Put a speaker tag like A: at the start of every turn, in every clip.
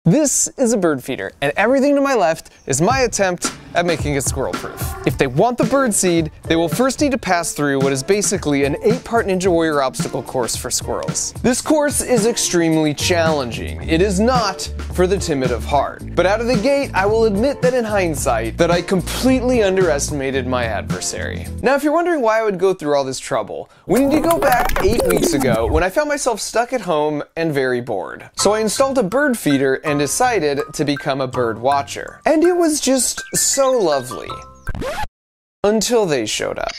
A: This is a bird feeder, and everything to my left is my attempt at making it squirrel-proof. If they want the bird seed, they will first need to pass through what is basically an 8-part Ninja Warrior obstacle course for squirrels. This course is extremely challenging. It is not for the timid of heart. But out of the gate, I will admit that in hindsight, that I completely underestimated my adversary. Now, if you're wondering why I would go through all this trouble, we need to go back 8 weeks ago when I found myself stuck at home and very bored. So I installed a bird feeder and decided to become a bird watcher. And it was just so lovely. Until they showed up.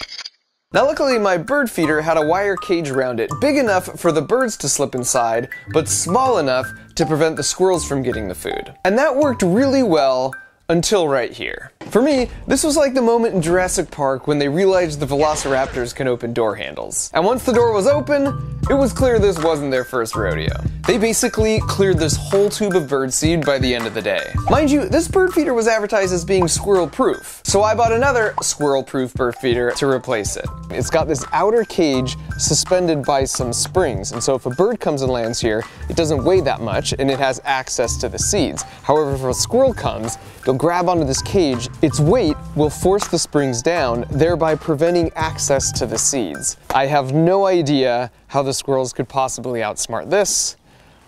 A: Now luckily my bird feeder had a wire cage around it, big enough for the birds to slip inside, but small enough to prevent the squirrels from getting the food. And that worked really well until right here. For me, this was like the moment in Jurassic Park when they realized the velociraptors can open door handles. And once the door was open, it was clear this wasn't their first rodeo. They basically cleared this whole tube of birdseed by the end of the day. Mind you, this bird feeder was advertised as being squirrel-proof, so I bought another squirrel-proof bird feeder to replace it. It's got this outer cage suspended by some springs, and so if a bird comes and lands here, it doesn't weigh that much and it has access to the seeds. However, if a squirrel comes, they'll grab onto this cage. Its weight will force the springs down, thereby preventing access to the seeds. I have no idea how the squirrels could possibly outsmart this,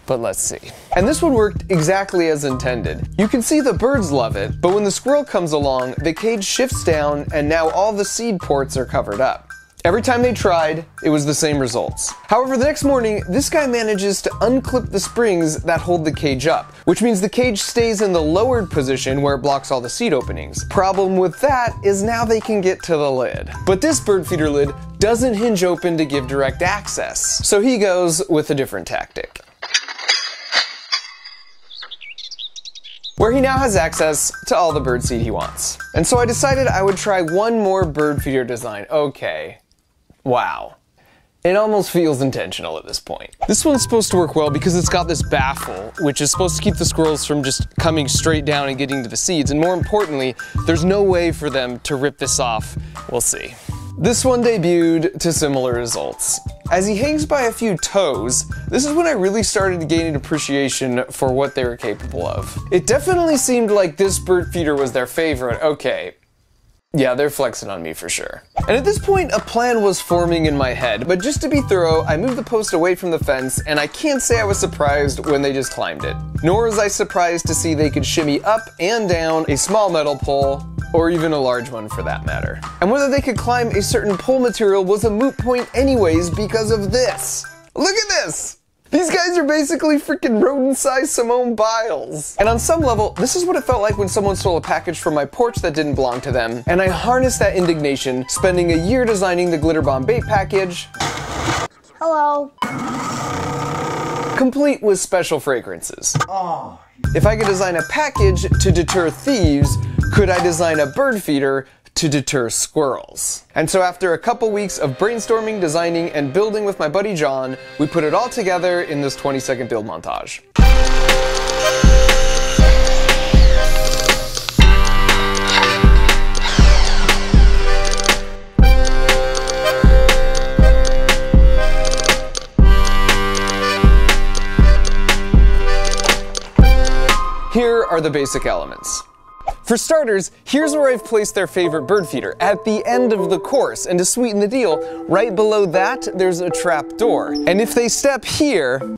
A: but let's see. And this one worked exactly as intended. You can see the birds love it, but when the squirrel comes along, the cage shifts down and now all the seed ports are covered up. Every time they tried, it was the same results. However, the next morning, this guy manages to unclip the springs that hold the cage up, which means the cage stays in the lowered position where it blocks all the seed openings. Problem with that is now they can get to the lid. But this bird feeder lid doesn't hinge open to give direct access, so he goes with a different tactic, where he now has access to all the birdseed he wants. And so I decided I would try one more bird feeder design. Okay. Wow. It almost feels intentional at this point. This one's supposed to work well because it's got this baffle, which is supposed to keep the squirrels from just coming straight down and getting to the seeds, and more importantly, there's no way for them to rip this off. We'll see. This one debuted to similar results. As he hangs by a few toes, this is when I really started to gain an appreciation for what they were capable of. It definitely seemed like this bird feeder was their favorite. Okay. Yeah, they're flexing on me for sure. And at this point, a plan was forming in my head, but just to be thorough, I moved the post away from the fence, and I can't say I was surprised when they just climbed it. Nor was I surprised to see they could shimmy up and down a small metal pole, or even a large one for that matter. And whether they could climb a certain pole material was a moot point anyways because of this. Look at this! These guys are basically freaking rodent-sized Simone Biles. And on some level, this is what it felt like when someone stole a package from my porch that didn't belong to them, and I harnessed that indignation, spending a year designing the Glitter Bomb bait package.
B: Hello.
A: Complete with special fragrances.
B: Oh.
A: If I could design a package to deter thieves, could I design a bird feeder to deter squirrels? And so after a couple weeks of brainstorming, designing, and building with my buddy John, we put it all together in this 20-second build montage. Here are the basic elements. For starters, here's where I've placed their favorite bird feeder, at the end of the course, and to sweeten the deal, right below that, there's a trap door. And if they step here,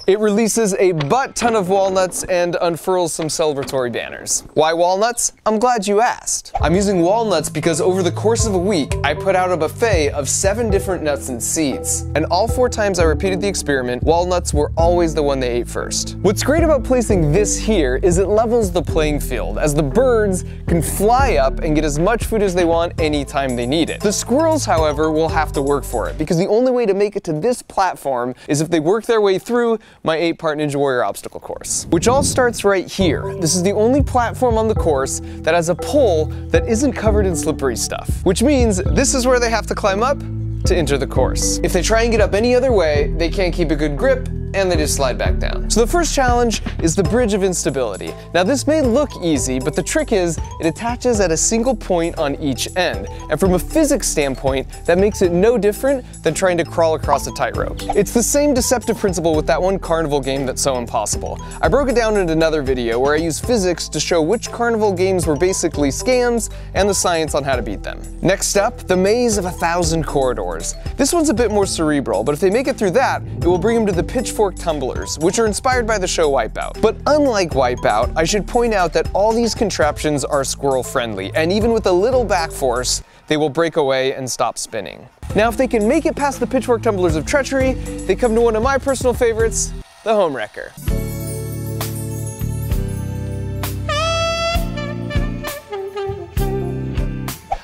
A: it releases a butt-ton of walnuts and unfurls some celebratory banners. Why walnuts? I'm glad you asked. I'm using walnuts because over the course of a week, I put out a buffet of 7 different nuts and seeds. And all 4 times I repeated the experiment, walnuts were always the one they ate first. What's great about placing this here is it levels the playing field, as the birds can fly up and get as much food as they want anytime they need it. The squirrels, however, will have to work for it, because the only way to make it to this platform is if they work their way through my 8-part Ninja Warrior obstacle course, which all starts right here. This is the only platform on the course that has a pole that isn't covered in slippery stuff, which means this is where they have to climb up to enter the course. If they try and get up any other way, they can't keep a good grip and they just slide back down. So the first challenge is the Bridge of Instability. Now this may look easy, but the trick is it attaches at a single point on each end. And from a physics standpoint, that makes it no different than trying to crawl across a tightrope. It's the same deceptive principle with that one carnival game that's so impossible. I broke it down in another video where I used physics to show which carnival games were basically scams and the science on how to beat them. Next up, the Maze of 1,000 Corridors. This one's a bit more cerebral, but if they make it through that, it will bring them to the Pitchfork Tumblers, which are inspired by the show Wipeout. But unlike Wipeout, I should point out that all these contraptions are squirrel friendly, and even with a little back force, they will break away and stop spinning. Now if they can make it past the Pitchfork Tumblers of Treachery, they come to one of my personal favorites, the Home Wrecker.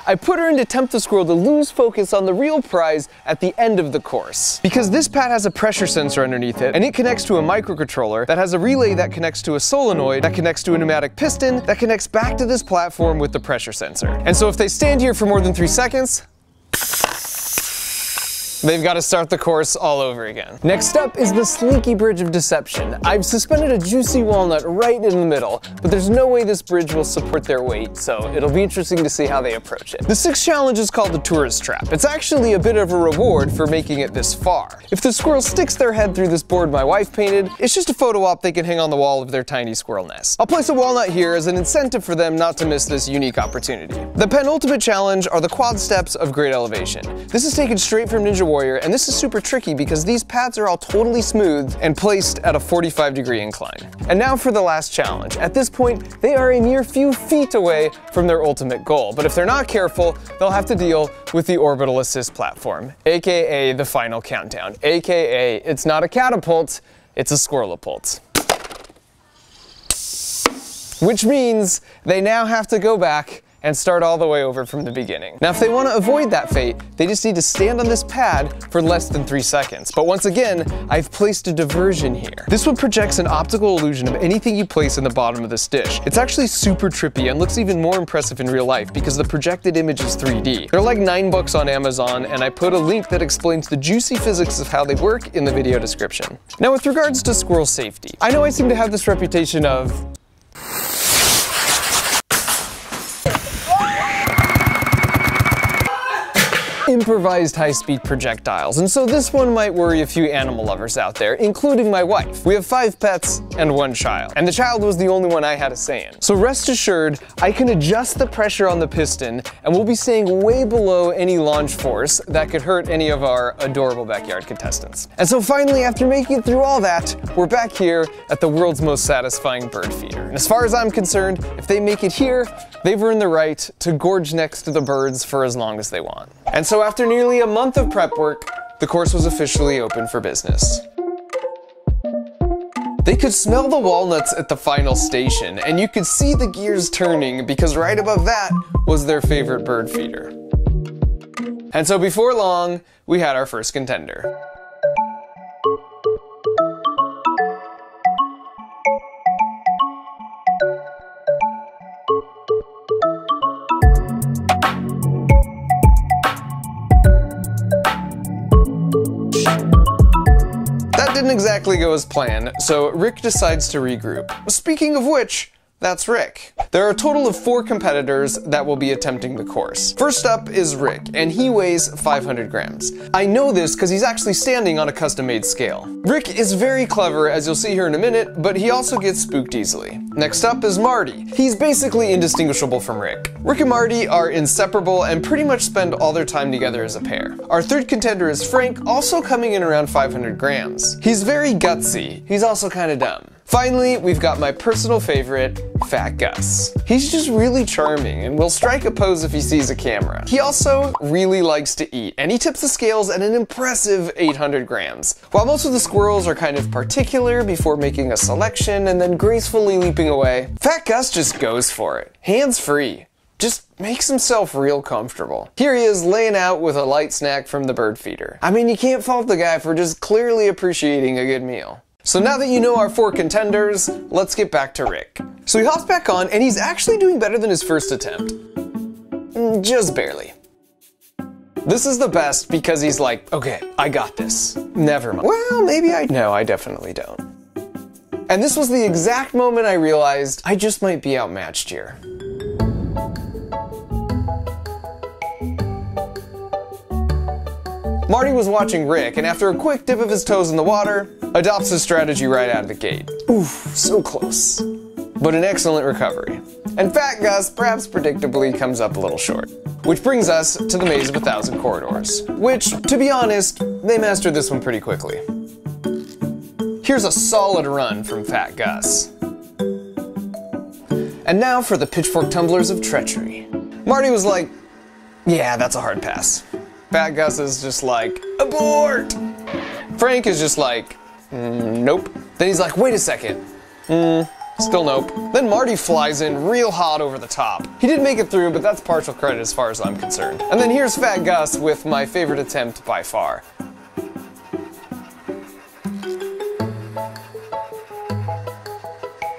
A: I put her in to tempt the squirrel to lose focus on the real prize at the end of the course. Because this pad has a pressure sensor underneath it, and it connects to a microcontroller that has a relay that connects to a solenoid, that connects to a pneumatic piston, that connects back to this platform with the pressure sensor. And so if they stand here for more than 3 seconds, they've got to start the course all over again. Next up is the Slinky Bridge of Deception. I've suspended a juicy walnut right in the middle, but there's no way this bridge will support their weight, so it'll be interesting to see how they approach it. The sixth challenge is called the Tourist Trap. It's actually a bit of a reward for making it this far. If the squirrel sticks their head through this board my wife painted, it's just a photo op they can hang on the wall of their tiny squirrel nest. I'll place a walnut here as an incentive for them not to miss this unique opportunity. The penultimate challenge are the quad steps of Great Elevation. This is taken straight from Ninja Warrior, and this is super tricky because these pads are all totally smooth and placed at a 45-degree incline. And now for the last challenge. At this point, they are a mere few feet away from their ultimate goal, but if they're not careful, they'll have to deal with the Orbital Assist Platform, aka the Final Countdown, aka it's not a catapult, it's a squirrelapult. Which means they now have to go back and start all the way over from the beginning. Now if they want to avoid that fate, they just need to stand on this pad for less than 3 seconds. But once again, I've placed a diversion here. This one projects an optical illusion of anything you place in the bottom of this dish. It's actually super trippy and looks even more impressive in real life because the projected image is 3D. They're like $9 on Amazon, and I put a link that explains the juicy physics of how they work in the video description. Now with regards to squirrel safety, I know I seem to have this reputation of improvised high-speed projectiles, and so this one might worry a few animal lovers out there, including my wife. We have 5 pets and 1 child, and the child was the only one I had a say in. So rest assured, I can adjust the pressure on the piston, and we'll be staying way below any launch force that could hurt any of our adorable backyard contestants. And so finally, after making it through all that, we're back here at the world's most satisfying bird feeder. And as far as I'm concerned, if they make it here, they've earned the right to gorge next to the birds for as long as they want. And so after nearly a month of prep work, the course was officially open for business. They could smell the walnuts at the final station, and you could see the gears turning because right above that was their favorite bird feeder. And so before long, we had our first contender. Didn't exactly go as planned, so Rick decides to regroup. Speaking of which, that's Rick. There are a total of 4 competitors that will be attempting the course. First up is Rick, and he weighs 500 grams. I know this because he's actually standing on a custom-made scale. Rick is very clever, as you'll see here in a minute, but he also gets spooked easily. Next up is Marty. He's basically indistinguishable from Rick. Rick and Marty are inseparable and pretty much spend all their time together as a pair. Our third contender is Frank, also coming in around 500 grams. He's very gutsy. He's also kind of dumb. Finally, we've got my personal favorite, Fat Gus. He's just really charming and will strike a pose if he sees a camera. He also really likes to eat, and he tips the scales at an impressive 800 grams. While most of the squirrels are kind of particular before making a selection and then gracefully leaping away, Fat Gus just goes for it, hands free. Just makes himself real comfortable. Here he is laying out with a light snack from the bird feeder. I mean, you can't fault the guy for just clearly appreciating a good meal. So now that you know our 4 contenders, let's get back to Rick. So he hops back on, and he's actually doing better than his first attempt. Just barely. This is the best because he's like, okay, I got this. Never mind. Well, maybe no, I definitely don't. And this was the exact moment I realized I just might be outmatched here. Marty was watching Rick, and after a quick dip of his toes in the water, adopts his strategy right out of the gate. Oof, so close. But an excellent recovery. And Fat Gus, perhaps predictably, comes up a little short. Which brings us to the Maze of 1,000 Corridors, which, to be honest, they mastered this one pretty quickly. Here's a solid run from Fat Gus. And now for the pitchfork tumblers of treachery. Marty was like, yeah, that's a hard pass. Fat Gus is just like, abort! Frank is just like, nope. Then he's like, wait a second. Still nope. Then Marty flies in real hot over the top. He did make it through, but that's partial credit as far as I'm concerned. And then here's Fat Gus with my favorite attempt by far.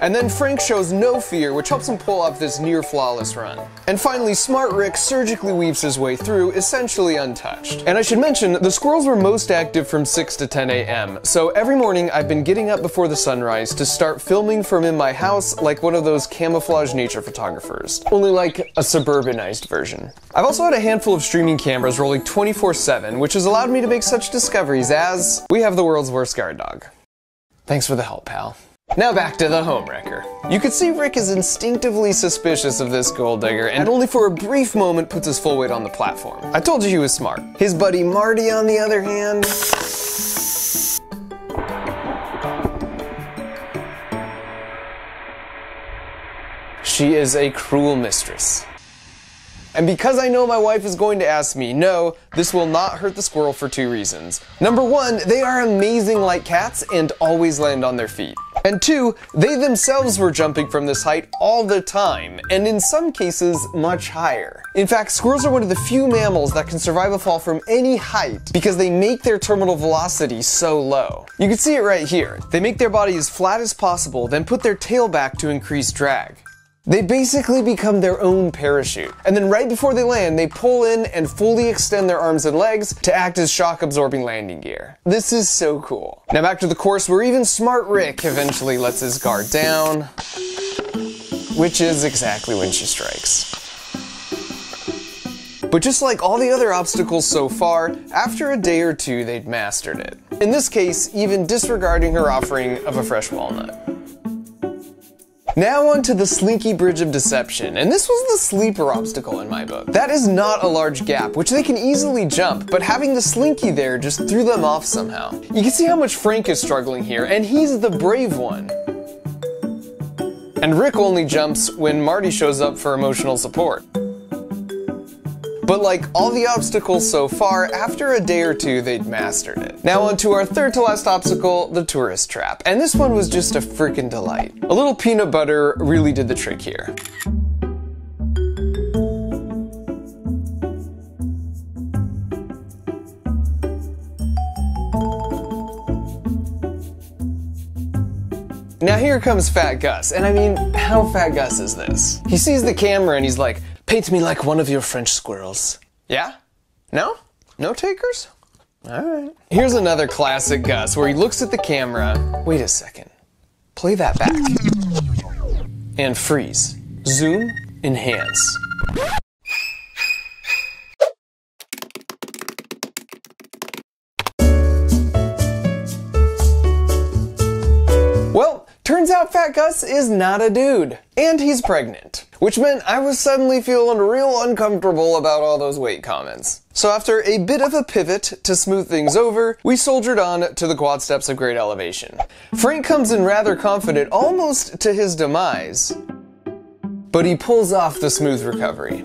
A: And then Frank shows no fear, which helps him pull off this near-flawless run. And finally, Smart Rick surgically weaves his way through, essentially untouched. And I should mention, the squirrels were most active from 6 to 10 a.m., so every morning I've been getting up before the sunrise to start filming from in my house like one of those camouflage nature photographers. Only like a suburbanized version. I've also had a handful of streaming cameras rolling 24/7, which has allowed me to make such discoveries as, we have the world's worst guard dog. Thanks for the help, pal. Now back to the home wrecker. You can see Rick is instinctively suspicious of this gold digger and only for a brief moment puts his full weight on the platform. I told you he was smart. His buddy Marty, on the other hand... she is a cruel mistress. And because I know my wife is going to ask me, no, this will not hurt the squirrel for 2 reasons. Number 1, they are amazing like cats and always land on their feet. And 2, they themselves were jumping from this height all the time, and in some cases, much higher. In fact, squirrels are one of the few mammals that can survive a fall from any height because they make their terminal velocity so low. You can see it right here. They make their body as flat as possible, then put their tail back to increase drag. They basically become their own parachute. And then right before they land, they pull in and fully extend their arms and legs to act as shock-absorbing landing gear. This is so cool. Now back to the course where even Smart Rick eventually lets his guard down, which is exactly when she strikes. But just like all the other obstacles so far, after a day or 2, they'd mastered it. In this case, even disregarding her offering of a fresh walnut. Now onto the Slinky Bridge of Deception, and this was the sleeper obstacle in my book. That is not a large gap, which they can easily jump, but having the Slinky there just threw them off somehow. You can see how much Frank is struggling here, and he's the brave one. And Rick only jumps when Marty shows up for emotional support. But like all the obstacles so far, after a day or 2, they'd mastered it. Now onto our third to last obstacle, the tourist trap. And this one was just a freaking delight. A little peanut butter really did the trick here. Now here comes Fat Gus, and I mean, how Fat Gus is this? He sees the camera and he's like, paint me like one of your French squirrels. Yeah? No? No takers? Alright. Here's another classic Gus where he looks at the camera. Wait a second. Play that back. And freeze. Zoom. Enhance. Well, turns out Fat Gus is not a dude. And he's pregnant. Which meant I was suddenly feeling real uncomfortable about all those weight comments. So after a bit of a pivot to smooth things over, we soldiered on to the quad steps of great elevation. Frank comes in rather confident, almost to his demise. But he pulls off the smooth recovery.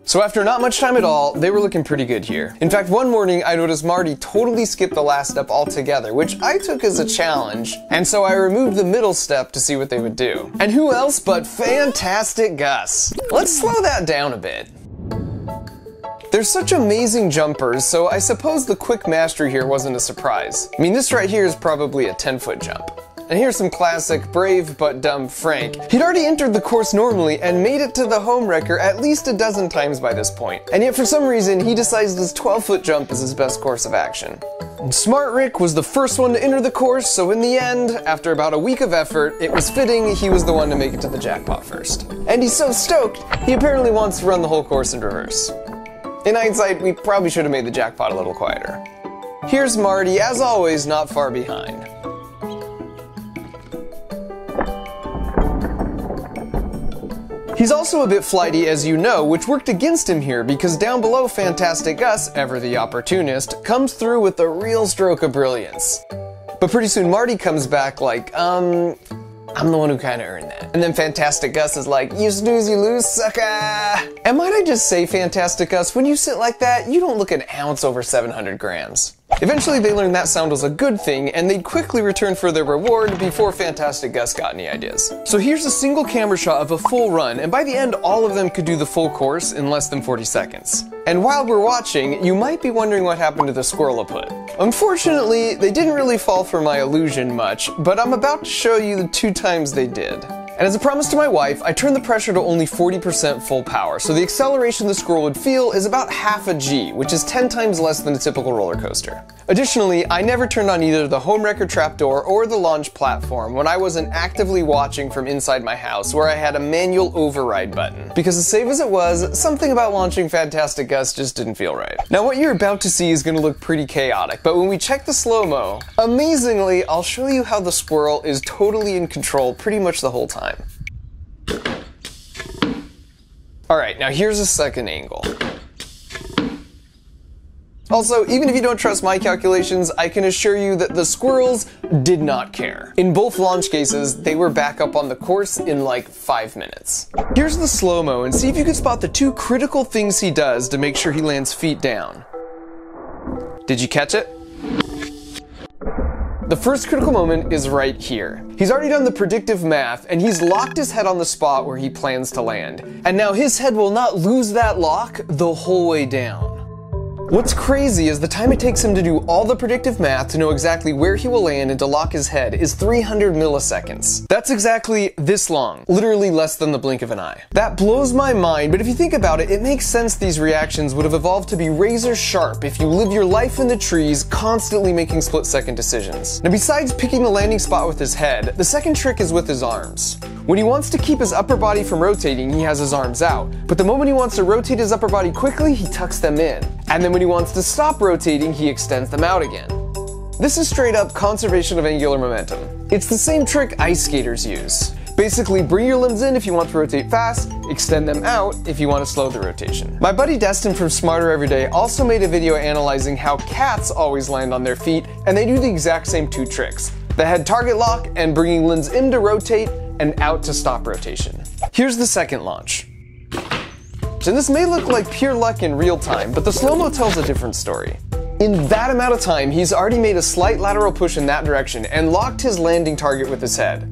A: So after not much time at all, they were looking pretty good here. In fact, one morning I noticed Marty totally skipped the last step altogether, which I took as a challenge, and so I removed the middle step to see what they would do. And who else but Fantastic Gus? Let's slow that down a bit. They're such amazing jumpers, so I suppose the quick mastery here wasn't a surprise. I mean, this right here is probably a 10-foot jump. And here's some classic brave but dumb Frank. He'd already entered the course normally and made it to the home wrecker at least a dozen times by this point. And yet for some reason, he decides this 12-foot jump is his best course of action. And Smart Rick was the first one to enter the course, so in the end, after about a week of effort, it was fitting he was the one to make it to the jackpot first. And he's so stoked, he apparently wants to run the whole course in reverse. In hindsight, we probably should have made the jackpot a little quieter. Here's Marty, as always, not far behind. He's also a bit flighty, as you know, which worked against him here because down below Fantastic Gus, ever the opportunist, comes through with a real stroke of brilliance. But pretty soon Marty comes back like, I'm the one who kinda earned that. And then Fantastic Gus is like, you snooze, you lose, sucker! And might I just say, Fantastic Gus, when you sit like that, you don't look an ounce over 700 grams. Eventually they learned that sound was a good thing, and they'd quickly return for their reward before Fantastic Gus got any ideas. So here's a single camera shot of a full run, and by the end all of them could do the full course in less than 40 seconds. And while we're watching, you might be wondering what happened to the Squirrelaput. Unfortunately, they didn't really fall for my illusion much, but I'm about to show you the 2 times they did. And as a promise to my wife, I turned the pressure to only 40% full power, so the acceleration the squirrel would feel is about half a G, which is 10 times less than a typical roller coaster. Additionally, I never turned on either the home wrecker trapdoor or the launch platform when I wasn't actively watching from inside my house where I had a manual override button. Because as safe as it was, something about launching Fantastic Gus just didn't feel right. Now what you're about to see is going to look pretty chaotic, but when we check the slow-mo, amazingly, I'll show you how the squirrel is totally in control pretty much the whole time. Alright, now here's a second angle. Also, even if you don't trust my calculations, I can assure you that the squirrels did not care. In both launch cases, they were back up on the course in like 5 minutes. Here's the slow-mo and see if you can spot the 2 critical things he does to make sure he lands feet down. Did you catch it? The first critical moment is right here. He's already done the predictive math, and he's locked his head on the spot where he plans to land. And now his head will not lose that lock the whole way down. What's crazy is the time it takes him to do all the predictive math to know exactly where he will land and to lock his head is 300 milliseconds. That's exactly this long, literally less than the blink of an eye. That blows my mind, but if you think about it, it makes sense these reactions would have evolved to be razor sharp if you live your life in the trees, constantly making split-second decisions. Now besides picking the landing spot with his head, the second trick is with his arms. When he wants to keep his upper body from rotating, he has his arms out. But the moment he wants to rotate his upper body quickly, he tucks them in. And then when he wants to stop rotating, he extends them out again. This is straight up conservation of angular momentum. It's the same trick ice skaters use. Basically, bring your limbs in if you want to rotate fast, extend them out if you want to slow the rotation. My buddy Destin from Smarter Everyday also made a video analyzing how cats always land on their feet, and they do the exact same 2 tricks. The head target lock and bringing limbs in to rotate and out to stop rotation. Here's the second launch. And this may look like pure luck in real time, but the slow-mo tells a different story. In that amount of time, he's already made a slight lateral push in that direction and locked his landing target with his head.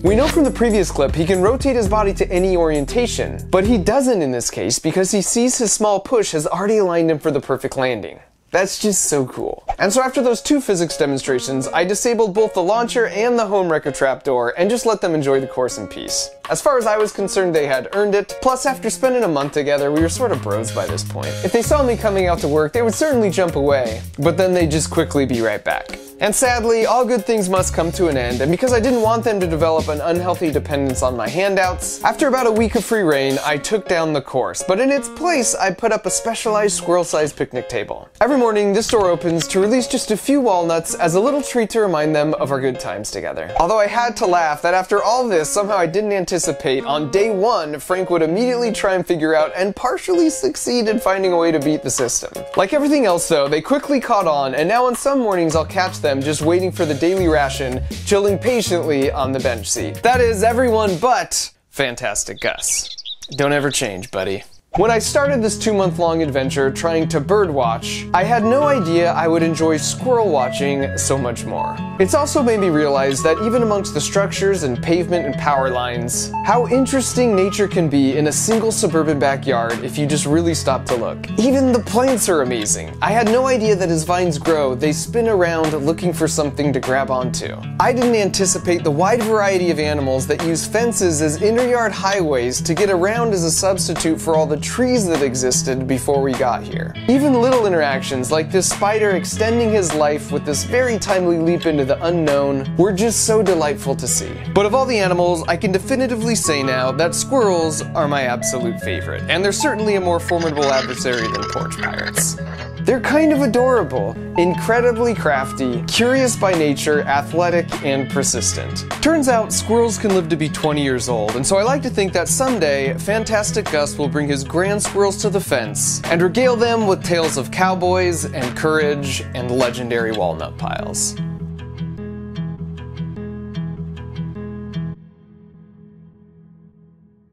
A: We know from the previous clip he can rotate his body to any orientation, but he doesn't in this case because he sees his small push has already aligned him for the perfect landing. That's just so cool. And so after those 2 physics demonstrations, I disabled both the launcher and the home wrecker trapdoor and just let them enjoy the course in peace. As far as I was concerned, they had earned it. Plus, after spending a month together, we were sort of bros by this point. If they saw me coming out to work, they would certainly jump away, but then they'd just quickly be right back. And sadly, all good things must come to an end, and because I didn't want them to develop an unhealthy dependence on my handouts, after about a week of free reign, I took down the course, but in its place, I put up a specialized squirrel-sized picnic table. Every morning, this door opens to release just a few walnuts as a little treat to remind them of our good times together. Although I had to laugh that after all this, somehow I didn't anticipate on day 1, Frank would immediately try and figure out and partially succeed in finding a way to beat the system. Like everything else though, they quickly caught on, and now on some mornings I'll catch them just waiting for the daily ration, chilling patiently on the bench seat. That is everyone but Fantastic Gus. Don't ever change, buddy. When I started this 2-month-long adventure trying to birdwatch, I had no idea I would enjoy squirrel watching so much more. It's also made me realize that even amongst the structures and pavement and power lines, how interesting nature can be in a single suburban backyard if you just really stop to look. Even the plants are amazing. I had no idea that as vines grow, they spin around looking for something to grab onto. I didn't anticipate the wide variety of animals that use fences as inter-yard highways to get around as a substitute for all the trees that existed before we got here. Even little interactions like this spider extending his life with this very timely leap into the unknown were just so delightful to see. But of all the animals, I can definitively say now that squirrels are my absolute favorite, and they're certainly a more formidable adversary than porch pirates. They're kind of adorable, incredibly crafty, curious by nature, athletic, and persistent. Turns out squirrels can live to be 20 years old, and so I like to think that someday Fantastic Gus will bring his grand squirrels to the fence and regale them with tales of cowboys and courage and legendary walnut piles.